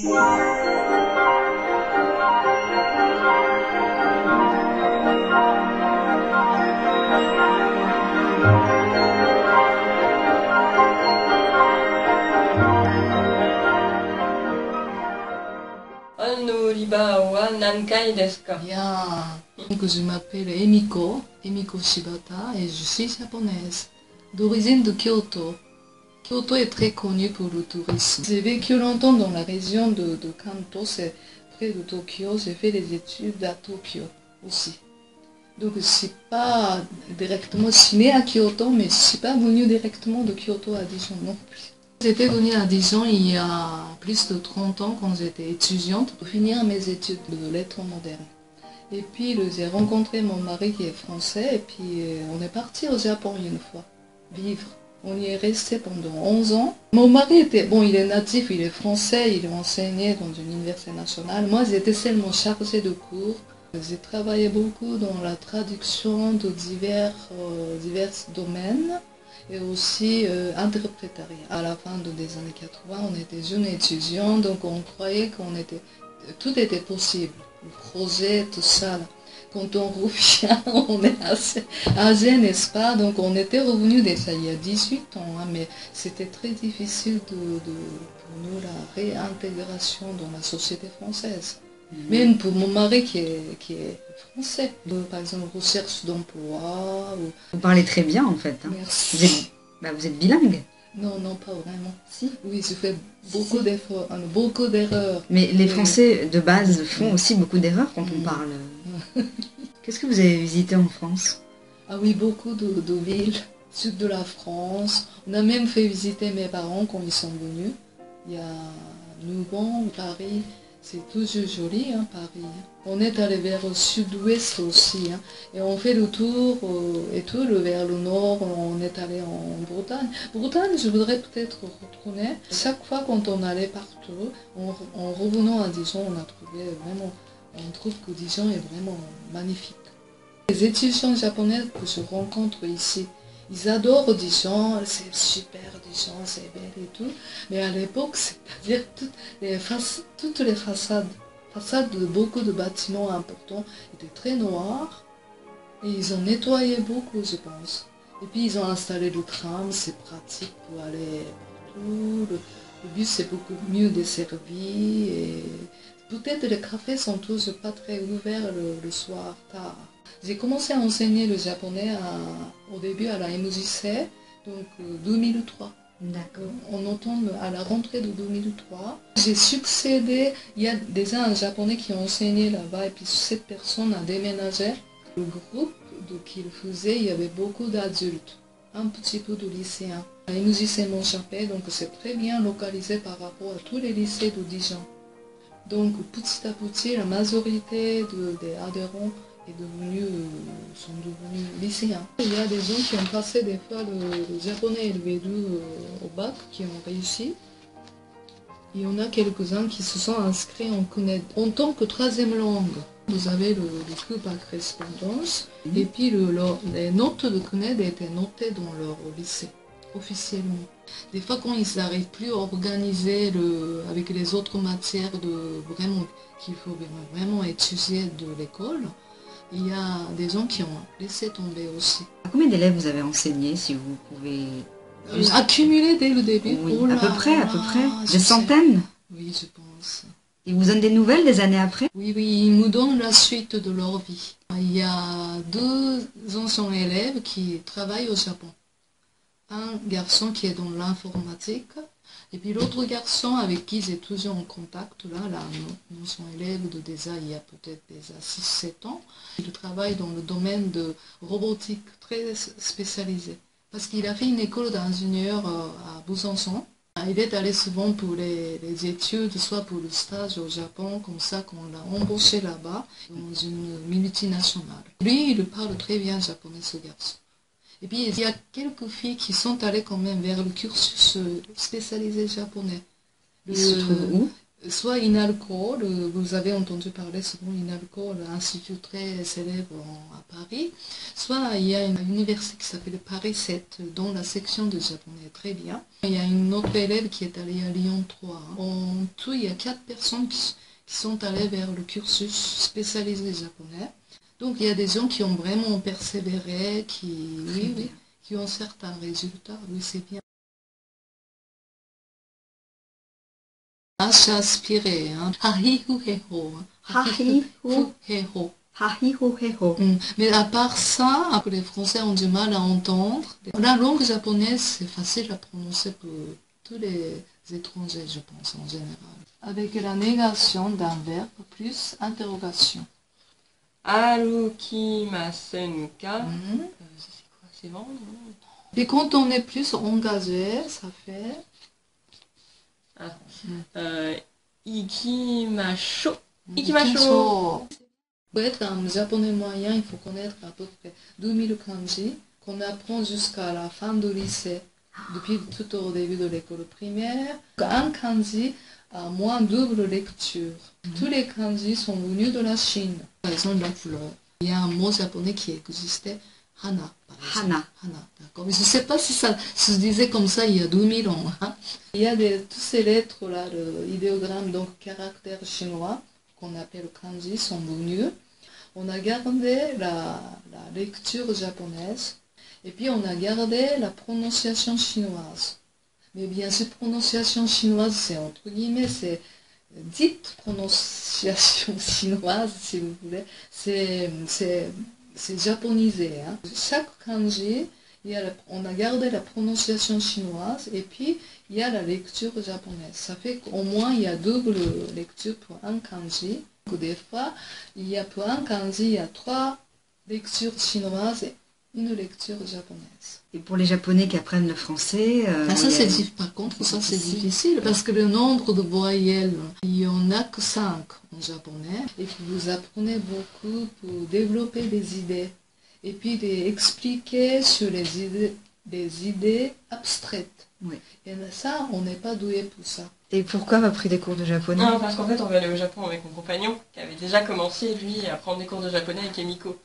Donc je m'appelle Emiko Shibata et je suis japonaise, d'origine de Kyoto. Kyoto est très connu pour le tourisme. J'ai vécu longtemps dans la région de Kanto, c'est près de Tokyo. J'ai fait des études à Tokyo aussi. Donc je ne suis pas directement, je suis née à Kyoto, mais je ne suis pas venue directement de Kyoto à Dijon non plus. J'étais venue à Dijon il y a plus de 30 ans quand j'étais étudiante pour finir mes études de lettres modernes. Et puis j'ai rencontré mon mari qui est français et puis on est parti au Japon une fois, vivre. On y est resté pendant 11 ans. Mon mari il est natif, il est français, il enseignait dans une université nationale. Moi j'étais seulement chargée de cours. J'ai travaillé beaucoup dans la traduction de divers domaines. Et aussi interprétariat. À la fin des années 80, on était jeunes étudiants, donc on croyait tout était possible. Le projet, tout ça. Là. Quand on revient, on est assez âgé, n'est-ce pas? Donc on était revenus déjà il y a 18 ans, hein, mais c'était très difficile pour nous la réintégration dans la société française. Même pour mon mari qui est français. Par exemple, recherche d'emploi. Vous parlez très bien en fait. Hein. Merci. Vous êtes bilingue? Non, pas vraiment. Si. Oui, je fais beaucoup d'efforts, beaucoup d'erreurs. Mais les Français de base font aussi beaucoup d'erreurs quand on parle. Qu'est-ce que vous avez visité en France? Ah oui, beaucoup de villes, sud de la France. On a même fait visiter mes parents quand ils sont venus. Il y a Louvain, Paris. C'est toujours joli, hein, Paris. On est allé vers le sud-ouest aussi, hein, et on fait le tour et tout, vers le nord, on est allé en Bretagne. Bretagne, je voudrais peut-être retourner. Chaque fois quand on allait partout, en revenant à Dijon, on trouve que Dijon est vraiment magnifique. Les étudiants japonais que je rencontre ici, ils adorent Dijon, c'est super Dijon, c'est belle et tout. Mais à l'époque, c'est-à-dire toutes les façades de beaucoup de bâtiments importants étaient très noires. Et ils ont nettoyé beaucoup, je pense. Et puis ils ont installé le tram, c'est pratique pour aller partout. Le bus c'est beaucoup mieux desservi. Et peut-être les cafés sont tous pas très ouverts le soir tard. J'ai commencé à enseigner le japonais au début à la MJC, donc 2003. D'accord. On entend à la rentrée de 2003. J'ai succédé, il y a déjà un japonais qui a enseigné là-bas et puis cette personne a déménagé. Le groupe qu'il faisait, il y avait beaucoup d'adultes, un petit peu de lycéens. La MJC Montchappé, donc c'est très bien localisé par rapport à tous les lycées de Dijon. Donc petit à petit, la majorité des adhérents sont devenus lycéens. Il y a des gens qui ont passé des fois le japonais et le V2 au bac, qui ont réussi. Il y en a quelques-uns qui se sont inscrits en tant que troisième langue. Vous avez le cours par correspondance, et puis les notes de CNED étaient notées dans leur lycée, officiellement. Des fois, quand ils n'arrivent plus à organiser avec les autres matières qu'il faut vraiment étudier de l'école, il y a des gens qui ont laissé tomber aussi. Combien d'élèves vous avez enseigné, si vous pouvez... Accumulé dès le début? Oui, à peu près. Des centaines? Oui, je pense. Ils vous donnent des nouvelles des années après? Oui, ils nous donnent la suite de leur vie. Il y a 2 anciens élèves qui travaillent au Japon. Un garçon qui est dans l'informatique, et puis l'autre garçon avec qui j'ai toujours en contact, un ancien élève de déjà il y a peut-être déjà 6-7 ans. Il travaille dans le domaine de robotique très spécialisé. Parce qu'il a fait une école d'ingénieur à Besançon. Il est allé souvent pour les études, soit pour le stage au Japon, comme ça qu'on l'a embauché là-bas, dans une multinationale. Lui, il parle très bien japonais, ce garçon. Et puis, il y a quelques filles qui sont allées quand même vers le cursus spécialisé japonais. Il se trouve où? Soit Inalco, vous avez entendu parler souvent Inalco, l'institut très célèbre à Paris, soit il y a une université qui s'appelle Paris 7, dont la section de japonais est très bien. Il y a une autre élève qui est allée à Lyon 3. En tout, il y a 4 personnes qui sont allées vers le cursus spécialisé japonais. Donc il y a des gens qui ont vraiment persévéré, qui ont certains résultats, oui c'est bien. Aspiré, hein. Hahihuheho. Hahihuheho. Hahihuheho. Mais à part ça, que les Français ont du mal à entendre, la langue japonaise, c'est facile à prononcer pour tous les étrangers, je pense, en général. Avec la négation d'un verbe plus interrogation. Arukimasen ka. C'est quoi? C'est vendre? Et quand on est plus engagé, ça fait... Ikimasho. Ikimasho. Pour être un japonais moyen, il faut connaître à peu près 2000 kanji qu'on apprend jusqu'à la fin du lycée, depuis tout au début de l'école primaire. Un kanji a moins double lecture. Tous les kanji sont venus de la Chine. Par exemple, la fleur. Il y a un mot japonais qui existait, hana. Hana. D'accord. Mais je ne sais pas si ça se disait comme ça il y a 2000 ans. Hein. Il y a toutes ces lettres-là, l'idéogramme, donc caractères chinois, qu'on appelle kanji, sont venus. On a gardé la lecture japonaise et puis on a gardé la prononciation chinoise. Mais bien sûr, prononciation chinoise, c'est entre guillemets, c'est dite prononciation chinoise, si vous voulez. C'est japonisé. Hein. Chaque kanji, on a gardé la prononciation chinoise et puis il y a la lecture japonaise. Ça fait qu'au moins il y a double lecture pour un kanji. Des fois, pour un kanji, il y a 3 lectures chinoises et une lecture japonaise. Et pour les Japonais qui apprennent le français... Par contre, ça c'est difficile parce que le nombre de voyelles, il n'y en a que 5 en japonais. Et puis vous apprenez beaucoup pour développer des idées. Et puis d'expliquer sur des idées abstraites. Oui. Et ça, on n'est pas doué pour ça. Et pourquoi m'as pris des cours de japonais? Non, parce qu'en fait, on va aller au Japon avec mon compagnon, qui avait déjà commencé, lui, à prendre des cours de japonais avec Emiko.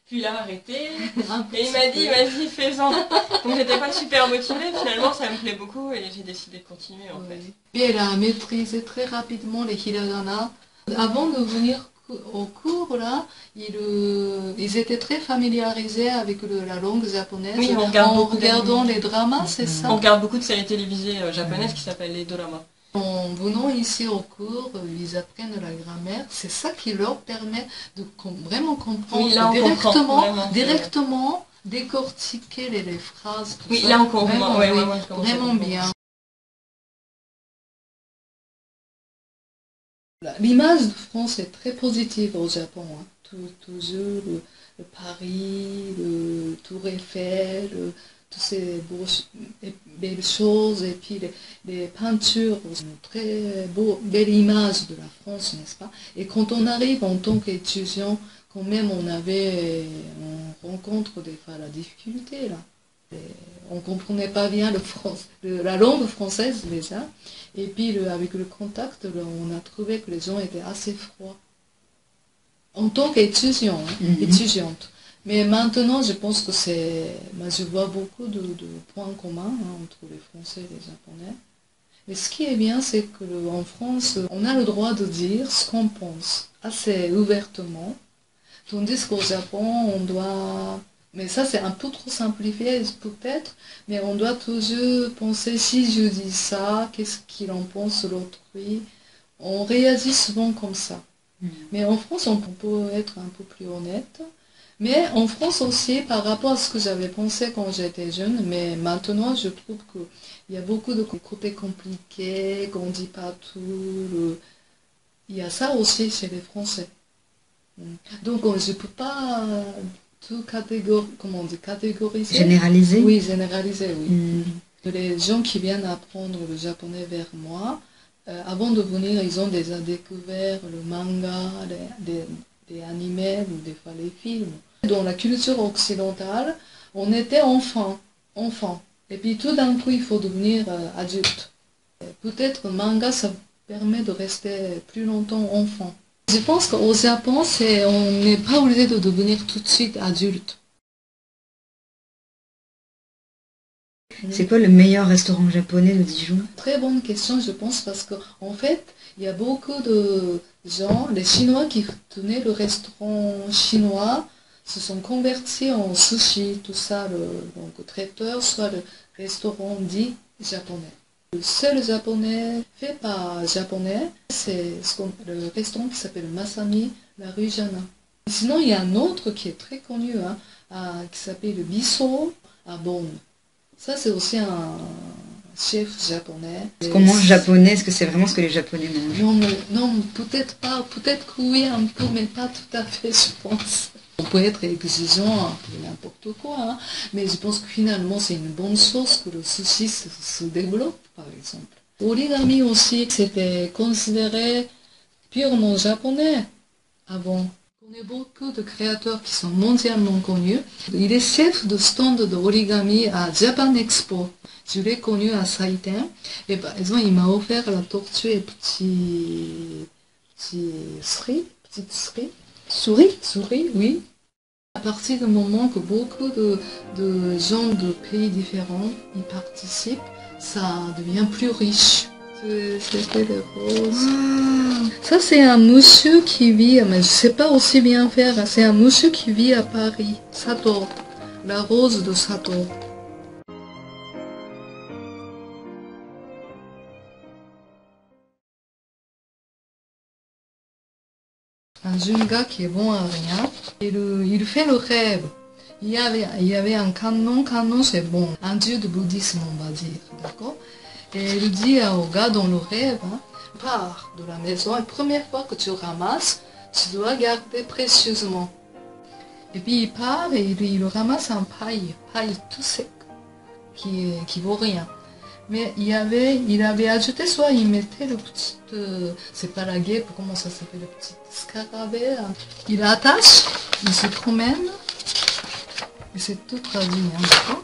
Puis il a arrêté, et il m'a dit, vas-y, fais-en. Donc j'étais pas super motivée, finalement, ça me plaît beaucoup, et j'ai décidé de continuer, en fait. Puis elle a maîtrisé très rapidement les hiragana. Avant de venir au cours, là, ils étaient très familiarisés avec la langue japonaise. Oui, en regardant les dramas, c'est ça. On regarde beaucoup de séries télévisées japonaises qui s'appellent les doramas. En venant ici au cours, ils apprennent la grammaire. C'est ça qui leur permet de vraiment comprendre directement décortiquer les phrases. Oui, là on comprend vraiment bien. L'image de France est très positive au Japon. Hein. Toujours le Paris, le Tour Eiffel, toutes ces belles choses, et puis les peintures, très belle image de la France, n'est-ce pas? Et quand on arrive en tant qu'étudiant, quand même on rencontre des fois la difficulté là. On ne comprenait pas bien la langue française déjà. Et puis avec le contact, on a trouvé que les gens étaient assez froids. En tant qu'étudiant, étudiante. Mais maintenant, je pense que je vois beaucoup de points communs entre les Français et les Japonais. Mais ce qui est bien, c'est qu'en France, on a le droit de dire ce qu'on pense assez ouvertement. Tandis qu'au Japon, on doit... Mais ça, c'est un peu trop simplifié, peut-être, mais on doit toujours penser, si je dis ça, qu'est-ce qu'il en pense l'autrui? On réagit souvent comme ça. Mais en France, on peut être un peu plus honnête. Mais en France aussi, par rapport à ce que j'avais pensé quand j'étais jeune, mais maintenant, je trouve qu'il y a beaucoup de côtés compliqués, qu'on ne dit pas tout. Il y a ça aussi chez les Français. Donc, je ne peux pas... tout catégoriser. Généraliser? Oui, généraliser, oui. Les gens qui viennent apprendre le japonais vers moi, avant de venir, ils ont déjà découvert le manga, des animés ou des fois les films. Dans la culture occidentale, on était enfant. Et puis tout d'un coup, il faut devenir adulte. Peut-être manga, permet de rester plus longtemps enfant. Je pense qu'au Japon, on n'est pas obligé de devenir tout de suite adulte. C'est quoi le meilleur restaurant japonais de Dijon? Très bonne question, je pense, parce qu'en fait, il y a beaucoup de gens, les Chinois qui tenaient le restaurant chinois, se sont convertis en sushi, tout ça, donc traiteur, soit le restaurant dit japonais. Le seul japonais fait par japonais, c'est le restaurant qui s'appelle Masami, la rue Jana. Sinon, il y a un autre qui est très connu, qui s'appelle le Bisso à Bonn. Ça, c'est aussi un chef japonais. Ce qu'on mange japonais, est-ce que c'est vraiment ce que les Japonais mangent? Non, peut-être pas. Peut-être que oui, un peu, mais pas tout à fait, je pense. On peut être exigeant pour n'importe quoi, mais je pense que finalement, c'est une bonne chose que le sushi se développe, par exemple. Origami aussi, c'était considéré purement japonais avant. On a beaucoup de créateurs qui sont mondialement connus. Il est chef de stand de origami à Japan Expo. Je l'ai connu à Saiten. Et par exemple, il m'a offert la tortue et petite souris, oui. À partir du moment que beaucoup de gens de pays différents y participent, ça devient plus riche. C'était le rose. Ça, c'est un monsieur qui vit, mais je ne sais pas aussi bien faire. C'est un monsieur qui vit à Paris. Sato. La rose de Sato. Un jeune gars qui est bon à rien. Il fait le rêve. Il y avait un canon. Canon, c'est bon. Un dieu de bouddhisme, on va dire. D'accord? Et il dit au gars dans le rêve, pars de la maison, la première fois que tu ramasses, tu dois garder précieusement. Et puis il part et il ramasse un paille tout sec, qui vaut rien. Mais il avait ajouté, soit il mettait le petit, c'est pas la guêpe, comment ça s'appelle, le petit scarabée. Il attache, il se promène, et c'est tout traduit, d'accord?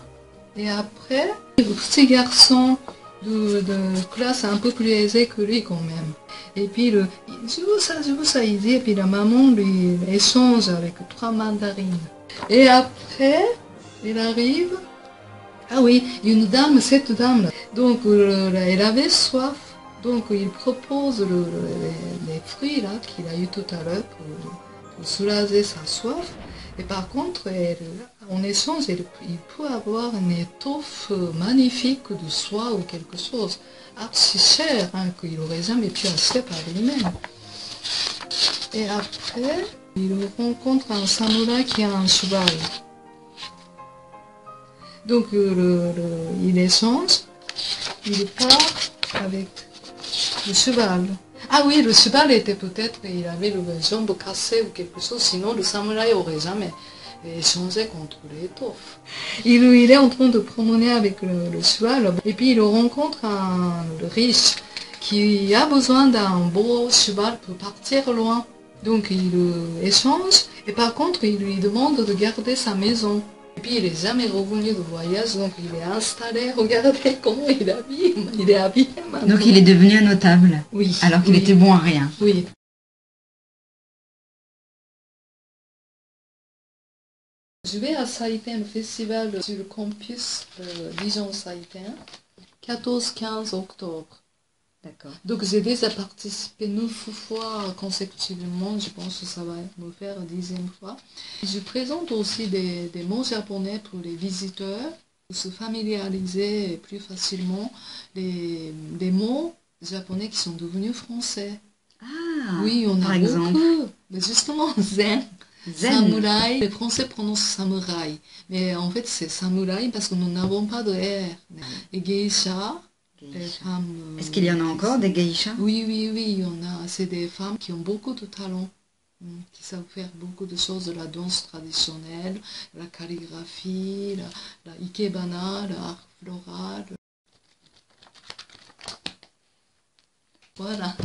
Et après, le petit garçon de classe un peu plus aisée que lui quand même. Et puis, je veux ça, il dit, et puis la maman lui échange avec 3 mandarines. Et après, il arrive, ah oui, une dame, cette dame, donc elle avait soif, donc il propose les fruits là qu'il a eu tout à l'heure pour soulager sa soif. Et par contre, en échange, il peut avoir une étoffe magnifique de soie ou quelque chose. Si cher qu'il n'aurait jamais pu acheter par lui-même. Et après, il rencontre un samouraï qui a un cheval. Donc il échange, il part avec le cheval. Ah oui, le cheval était peut-être, il avait le jambe cassée ou quelque chose, sinon le samouraï aurait jamais échangé contre l'étoffe. Il est en train de promener avec le cheval, et puis il rencontre le riche qui a besoin d'un beau cheval pour partir loin. Donc il échange, et par contre il lui demande de garder sa maison. Et puis il n'est jamais revenu de voyage, donc il est installé, regardez comment il est habillé maintenant. Donc il est devenu un notable, oui, alors qu'il était bon à rien. Oui. Je vais à Saiten, le festival sur le campus de Dijon-Saiten, 14-15 octobre. D'accord. Donc j'ai déjà participé 9 fois consécutivement, je pense que ça va me faire la 10e fois. Je présente aussi des mots japonais pour les visiteurs, pour se familiariser plus facilement des mots japonais qui sont devenus français. Ah, oui, on a exemple. beaucoup. Mais justement, zen. Samouraï, les Français prononcent samouraï, mais en fait c'est samouraï parce que nous n'avons pas de R. Et geisha. Est-ce qu'il y en a encore des geishas? Oui, il y en a. C'est des femmes qui ont beaucoup de talent, qui savent faire beaucoup de choses, de la danse traditionnelle, la calligraphie, la ikebana, l'art floral. Voilà.